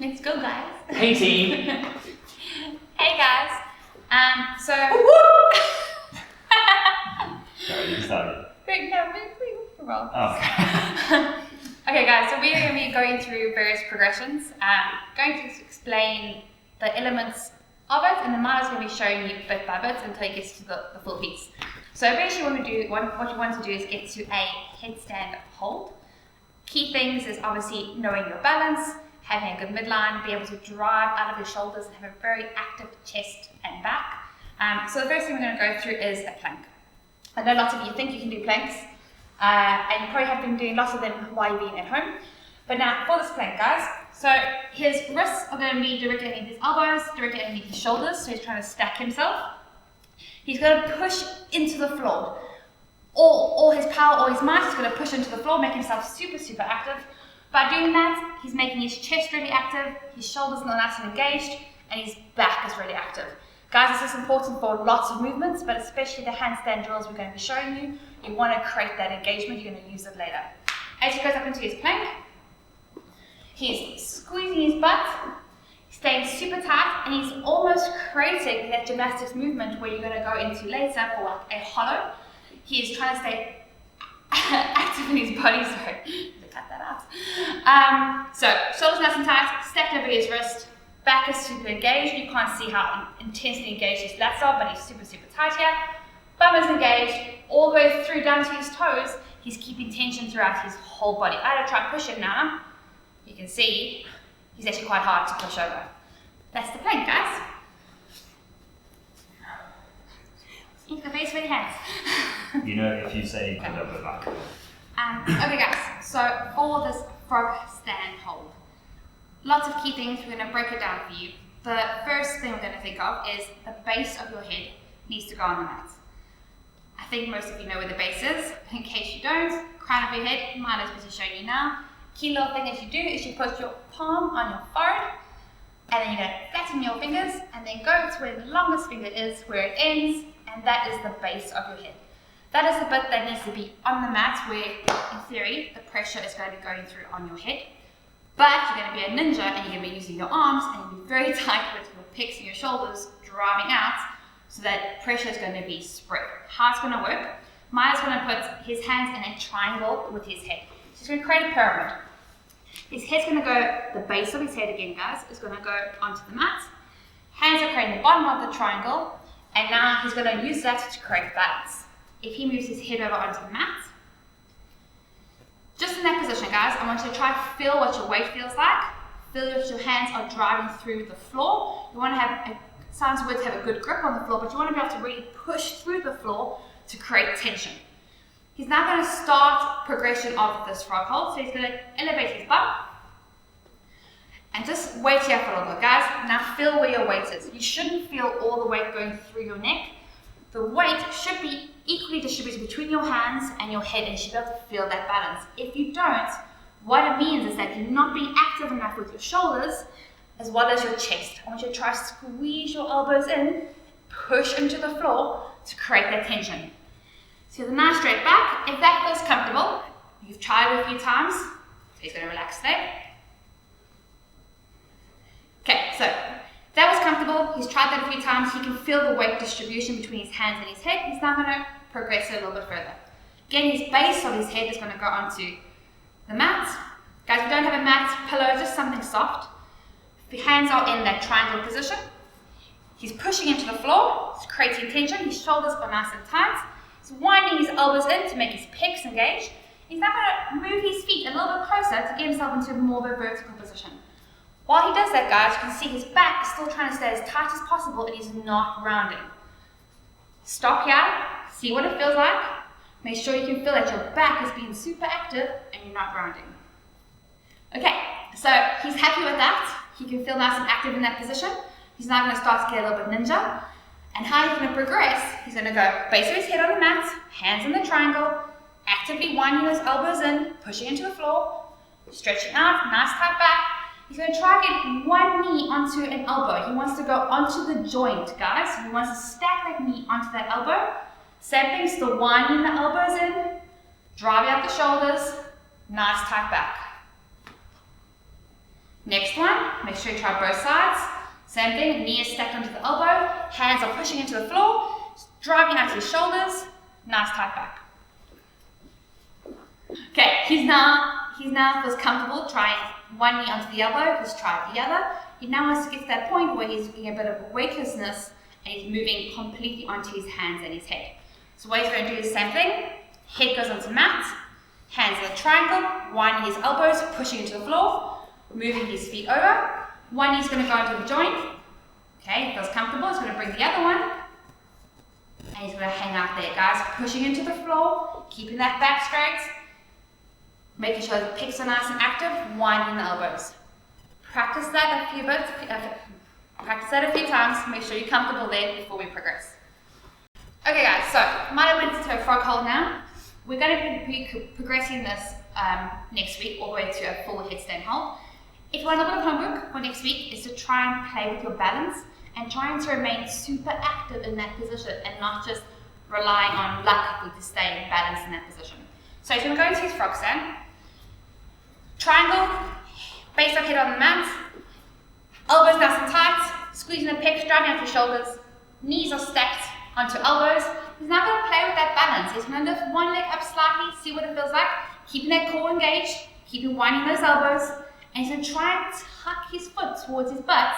Let's go, guys. Hey team. Hey guys. So. Sorry, you started. Wait, no, we roll. Oh. Okay, guys. So we are going to be going through various progressions. Going to explain the elements of it, and then Mana's going to be showing you bit by bit until he gets to the full piece. So eventually, what you want to do is get to a headstand hold. Key things is obviously knowing your balance, having a good midline, be able to drive out of your shoulders and have a very active chest and back. So the first thing we're going to go through is a plank. I know lots of you think you can do planks, and you probably have been doing lots of them while you're being at home. But now for this plank, guys, so his wrists are going to be directly underneath his elbows, directly underneath his shoulders, so he's trying to stack himself. He's going to push into the floor. All his power, all his might is going to push into the floor, make himself super, super active. By doing that, he's making his chest really active, his shoulders are nice and engaged, and his back is really active. Guys, this is important for lots of movements, but especially the handstand drills we're going to be showing you. You want to create that engagement, you're going to use it later. As he goes up into his plank, he's squeezing his butt, staying super tight, and he's almost creating that gymnastics movement where you're going to go into later for like a hollow. He is trying to stay active in his body, sorry, cut that out. So, shoulders nice and tight, stacked over his wrist, back is super engaged. You can't see how intensely engaged his lats are, but he's super, super tight here. Bum is engaged, all the way through down to his toes. He's keeping tension throughout his whole body. I had to try push him now. You can see he's actually quite hard to push over. That's the plank, guys. Ink the face with your hands. You know, if you say you can over the back. Okay, guys, so for this frog stand hold, lots of key things. We're going to break it down for you. The first thing we're going to think of is the base of your head needs to go on the mat. I think most of you know where the base is. In case you don't, crown of your head, mine is busy showing you now. Key little thing that you do is you put your palm on your forehead, and then you're going to flatten your fingers, and then go to where the longest finger is, where it ends, and that is the base of your head. That is the bit that needs to be on the mat where, in theory, the pressure is going to be going through on your head. But you're going to be a ninja and you're going to be using your arms and you'll be very tight with your pecs and your shoulders driving out, so that pressure is going to be spread. How it's going to work, Maya's going to put his hands in a triangle with his head. She's going to create a pyramid. His head's going to go, the base of his head again, guys, is going to go onto the mat. Hands are creating the bottom of the triangle, and now he's going to use that to create balance. If he moves his head over onto the mat, just in that position, guys, I want you to try to feel what your weight feels like. Feel that your hands are driving through the floor. You want to have, it sounds weird to have a good grip on the floor, but you want to be able to really push through the floor to create tension. He's now going to start progression of this frog hold. So he's going to elevate his butt. And just wait here for a little bit, guys. Now feel where your weight is. You shouldn't feel all the weight going through your neck. The weight should be equally distributed between your hands and your head, and you should be able to feel that balance. If you don't, what it means is that you're not being active enough with your shoulders as well as your chest. I want you to try to squeeze your elbows in, push into the floor to create that tension. So the nice straight back. If that feels comfortable, you've tried it a few times, so he's going to relax there. Okay, so that was comfortable. He's tried that a few times. He can feel the weight distribution between his hands and his head. He's now going to progress it a little bit further. Again, his base of his head is going to go onto the mat. Guys, we don't have a mat, pillow, just something soft. The hands are in that triangle position. He's pushing into the floor. He's creating tension. His shoulders are nice and tight. He's winding his elbows in to make his pecs engage. He's now going to move his feet a little bit closer to get himself into more of a vertical position. While he does that, guys, you can see his back is still trying to stay as tight as possible, and he's not rounding. Stop here, see what it feels like. Make sure you can feel that your back is being super active and you're not rounding. Okay, so he's happy with that. He can feel nice and active in that position. He's now going to start to get a little bit ninja. And how he's going to progress, he's going to go base of his head on the mat, hands in the triangle, actively winding those elbows in, pushing into the floor, stretching out, nice tight back. He's going to try and get one knee onto an elbow. He wants to go onto the joint, guys. He wants to stack that knee onto that elbow. Same thing, still winding the elbows in, driving out the shoulders, nice tight back. Next one, make sure sure you try both sides. Same thing, knee is stacked onto the elbow, hands are pushing into the floor, driving out to your shoulders, nice tight back. Okay, he's now feels comfortable trying one knee onto the elbow, he's tried the other. He now wants to get to that point where he's getting a bit of weightlessness and he's moving completely onto his hands and his head. So what he's going to do is the same thing, head goes onto the mat, hands in a triangle, one knee his elbows, pushing into the floor, moving his feet over. One knee's going to go into the joint. Okay, feels comfortable. He's going to bring the other one. And he's going to hang out there, guys. Pushing into the floor, keeping that back straight. Making sure the pecs are nice and active. Winding the elbows. Practice that a few times. Make sure you're comfortable there before we progress. Okay, guys. So, might have went into a frog hold now. We're going to be progressing this next week all the way to a full headstand hold. If you want a little bit of homework for next week is to try and play with your balance and trying to remain super active in that position and not just relying on luck to stay balanced in that position. So he's going to go into his frog stand. Triangle, base of head on the mat, elbows nice and tight, squeezing the pecs, driving out your shoulders, knees are stacked onto elbows. He's now going to play with that balance. He's going to lift one leg up slightly, see what it feels like, keeping that core engaged, keeping winding those elbows. And he's going to try and tuck his foot towards his butt,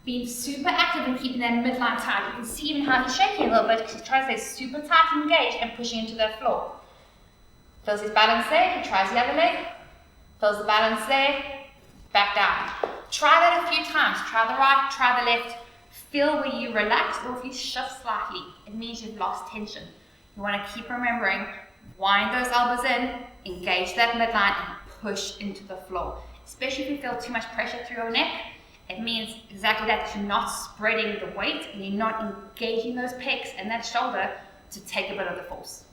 being super active and keeping that midline tight. You can see even how he's shaking a little bit because he's trying to stay super tight and engaged and pushing into that floor. Feels his balance there, he tries the other leg. Feels the balance there, back down. Try that a few times. Try the right, try the left. Feel where you relax or if you shift slightly. It means you've lost tension. You want to keep remembering, wind those elbows in, engage that midline and push into the floor. Especially if you feel too much pressure through your neck, it means exactly that you're not spreading the weight and you're not engaging those pecs and that shoulder to take a bit of the force.